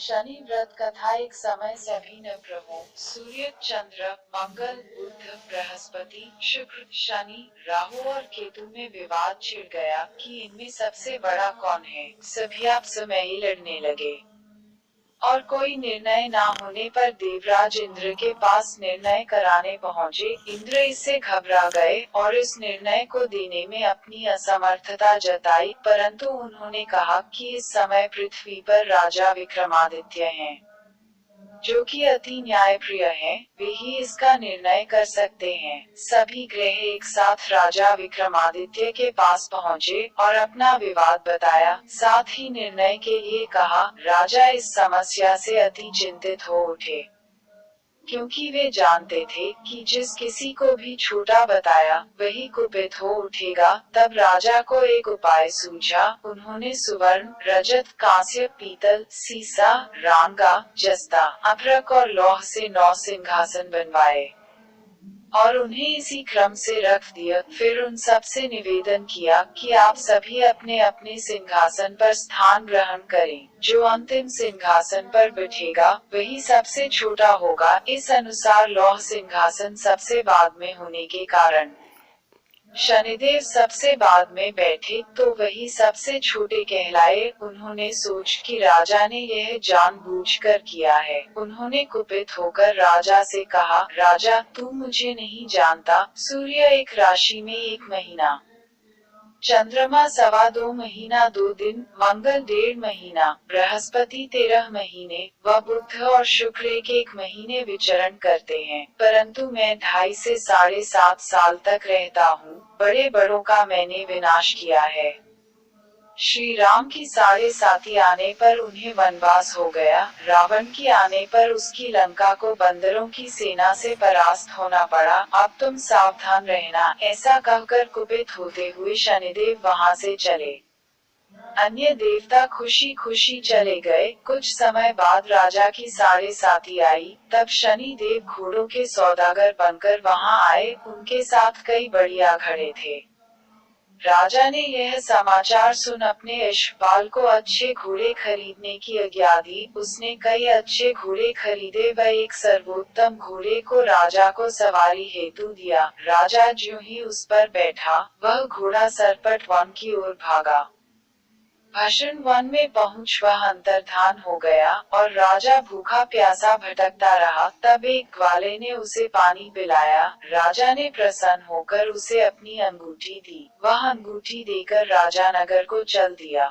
शनि व्रत कथा। एक समय सभी नवग्रहों सूर्य, चंद्र, मंगल, बुध, बृहस्पति, शुक्र, शनि, राहु और केतु में विवाद छिड़ गया कि इनमें सबसे बड़ा कौन है। सभी आपस में ही लड़ने लगे और कोई निर्णय ना होने पर देवराज इंद्र के पास निर्णय कराने पहुंचे। इंद्र इससे घबरा गए और इस निर्णय को देने में अपनी असमर्थता जताई, परंतु उन्होंने कहा कि इस समय पृथ्वी पर राजा विक्रमादित्य हैं, जो कि अति न्यायप्रिय हैं, वे ही इसका निर्णय कर सकते हैं। सभी ग्रह एक साथ राजा विक्रमादित्य के पास पहुंचे और अपना विवाद बताया, साथ ही निर्णय के लिए कहा। राजा इस समस्या से अति चिंतित हो उठे, क्योंकि वे जानते थे कि जिस किसी को भी छोटा बताया वही कुपित हो उठेगा। तब राजा को एक उपाय सूझा। उन्होंने सुवर्ण, रजत, कांस्य, पीतल, सीसा, रांगा, जस्ता, अभ्रक और लौह से 9 सिंहासन बनवाए और उन्हें इसी क्रम से रख दिया। फिर उन सब से निवेदन किया कि आप सभी अपने अपने सिंहासन पर स्थान ग्रहण करें। जो अंतिम सिंहासन पर बैठेगा वही सबसे छोटा होगा। इस अनुसार लौह सिंहासन सबसे बाद में होने के कारण शनिदेव सबसे बाद में बैठे, तो वही सबसे छोटे कहलाए। उन्होंने सोच कि राजा ने यह जानबूझकर किया है। उन्होंने कुपित होकर राजा से कहा, राजा तू मुझे नहीं जानता। सूर्य एक राशि में 1 महीना, चंद्रमा 2.25 महीना 2 दिन, मंगल 1.5 महीना, बृहस्पति 13 महीने व बुध और शुक्र 1 महीने विचरण करते हैं, परंतु मैं 2.5 से 7.5 साल तक रहता हूँ। बड़े बड़ों का मैंने विनाश किया है। श्री राम की 7.5 आने पर उन्हें वनवास हो गया। रावण की आने पर उसकी लंका को बंदरों की सेना से परास्त होना पड़ा। अब तुम सावधान रहना। ऐसा कहकर कुपित होते हुए शनिदेव वहां से चले। अन्य देवता खुशी खुशी चले गए। कुछ समय बाद राजा की 7.5 आई। तब शनि देव घोड़ों के सौदागर बनकर वहां आए। उनके साथ कई बढ़िया घोड़े थे। राजा ने यह समाचार सुन अपने यशपाल को अच्छे घोड़े खरीदने की आज्ञा दी। उसने कई अच्छे घोड़े खरीदे व एक सर्वोत्तम घोड़े को राजा को सवारी हेतु दिया। राजा ज्यों ही उस पर बैठा, वह घोड़ा सरपट वन की ओर भागा। भषण वन में पहुंच वह अंतर्धान हो गया और राजा भूखा प्यासा भटकता रहा। तब एक ग्वाले ने उसे पानी पिलाया। राजा ने प्रसन्न होकर उसे अपनी अंगूठी दी। वह अंगूठी देकर राजा नगर को चल दिया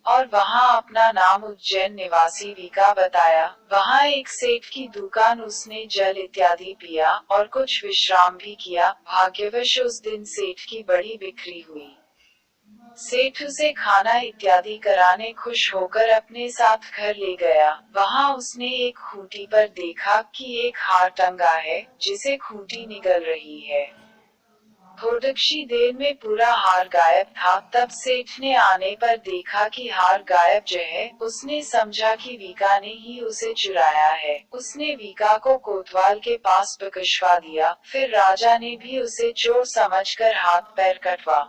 और वहां अपना नाम उज्जैन निवासी विका बताया। वहां एक सेठ की दुकान, उसने जल इत्यादि पिया और कुछ विश्राम भी किया। भाग्यवश उस दिन सेठ की बड़ी बिक्री हुई। सेठ उसे खाना इत्यादि कराने खुश होकर अपने साथ घर ले गया। वहां उसने एक खूंटी पर देखा कि एक हार टंगा है, जिसे खूंटी निगल रही है। थोड़ी देर में पूरा हार गायब था। तब सेठ ने आने पर देखा कि हार गायब जो है। उसने समझा कि विका ने ही उसे चुराया है। उसने विका को कोतवाल के पास पकड़वा दिया। फिर राजा ने भी उसे चोर समझकर हाथ पैर कटवा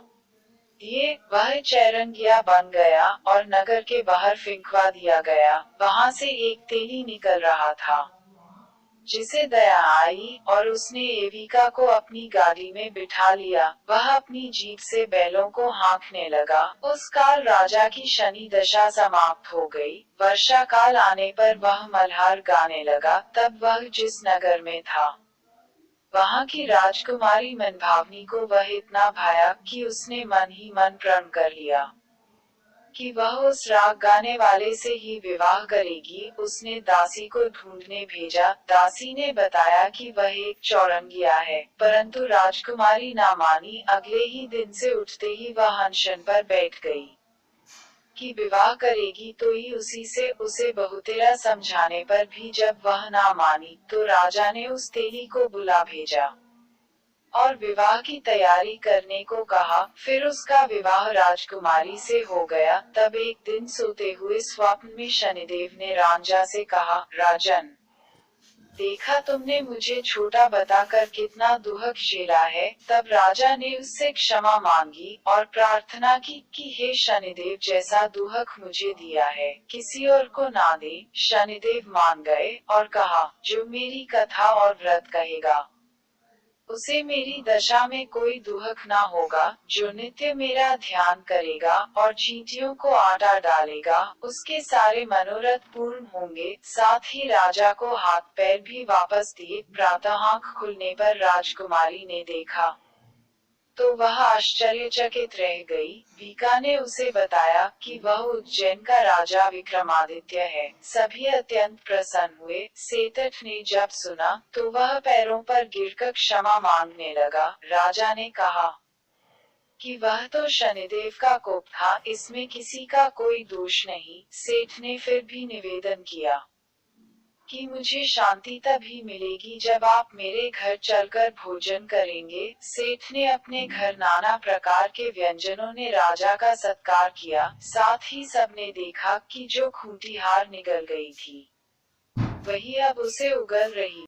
दिए। वह चैरंगिया बन गया और नगर के बाहर फेंकवा दिया गया। वहां से एक तेली निकल रहा था, जिसे दया आई और उसने एविका को अपनी गाड़ी में बिठा लिया। वह अपनी जीप से बैलों को हाँकने लगा। उस काल राजा की शनि दशा समाप्त हो गई। वर्षा काल आने पर वह मल्हार गाने लगा। तब वह जिस नगर में था, वहां की राजकुमारी मनभावनी को वह इतना भाया कि उसने मन ही मन प्रण कर लिया कि वह उस राग गाने वाले से ही विवाह करेगी। उसने दासी को ढूंढने भेजा। दासी ने बताया कि वह एक चौरंगिया है, परंतु राजकुमारी ना मानी। अगले ही दिन से उठते ही वह अनशन पर बैठ गई कि विवाह करेगी तो ही उसी से। उसे बहुतेरा समझाने पर भी जब वह ना मानी, तो राजा ने उस तेली को बुला भेजा और विवाह की तैयारी करने को कहा। फिर उसका विवाह राजकुमारी से हो गया। तब एक दिन सोते हुए स्वप्न में शनिदेव ने रांझा से कहा, राजन देखा तुमने मुझे छोटा बताकर कितना दुहक झेला है। तब राजा ने उससे क्षमा मांगी और प्रार्थना की कि हे शनिदेव, जैसा दुहक मुझे दिया है किसी और को ना दे। शनिदेव मान गए और कहा, जो मेरी कथा और व्रत कहेगा उसे मेरी दशा में कोई दुहक ना होगा। जो नित्य मेरा ध्यान करेगा और चींटियों को आटा डालेगा, उसके सारे मनोरथ पूर्ण होंगे। साथ ही राजा को हाथ पैर भी वापस दिए। प्रातः आँख खुलने पर राजकुमारी ने देखा तो वह आश्चर्यचकित रह गई। बीका ने उसे बताया कि वह उज्जैन का राजा विक्रमादित्य है। सभी अत्यंत प्रसन्न हुए। सेठठ ने जब सुना तो वह पैरों पर गिरकर क्षमा मांगने लगा। राजा ने कहा कि वह तो शनिदेव का कोप था, इसमें किसी का कोई दोष नहीं। सेठ ने फिर भी निवेदन किया कि मुझे शांति तभी मिलेगी जब आप मेरे घर चलकर भोजन करेंगे। सेठ ने अपने घर नाना प्रकार के व्यंजनों ने राजा का सत्कार किया। साथ ही सबने देखा कि जो खूंटी हार निगल गई थी वही अब उसे उगल रही